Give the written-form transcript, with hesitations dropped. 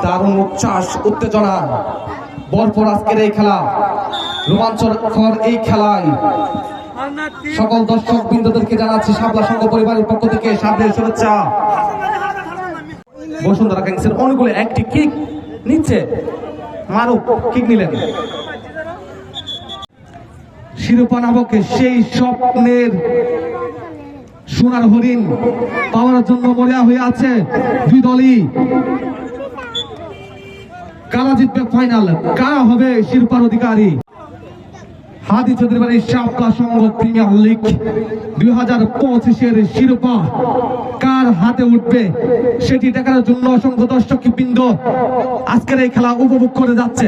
দারুণ উচ্ছ্বাস উত্তেজনা ভরপুর আজকের এই খেলা, রোমাঞ্চকর এই খেলায় সকল দর্শক বৃন্দদেরকে জানাচ্ছি শাপলা সংঘ পরিবারের পক্ষ থেকে সাদরের শুভেচ্ছা। বসুন্ধরা কিংসের অনুকূলে একটি কিক নিচ্ছে, মারুফ কিক নিলেন। শিরোপা নামক সেই স্বপ্নের সোনার হরিণ পাওয়ার জন্য মরিয়া হয়ে আছে দুই দলই। কারা জিতবে ফাইনাল, কারা হবে শিরোপার অধিকারী? হাদি চৌধুরী বাড়ির শাপলা সংঘ প্রিমিয়ার লিগ 2025-এর শিরোপা কার হাতে উঠবে সেটি দেখার জন্য অসংখ্য দর্শকবৃন্দ আজকের এই খেলা উপভোগ করে যাচ্ছে।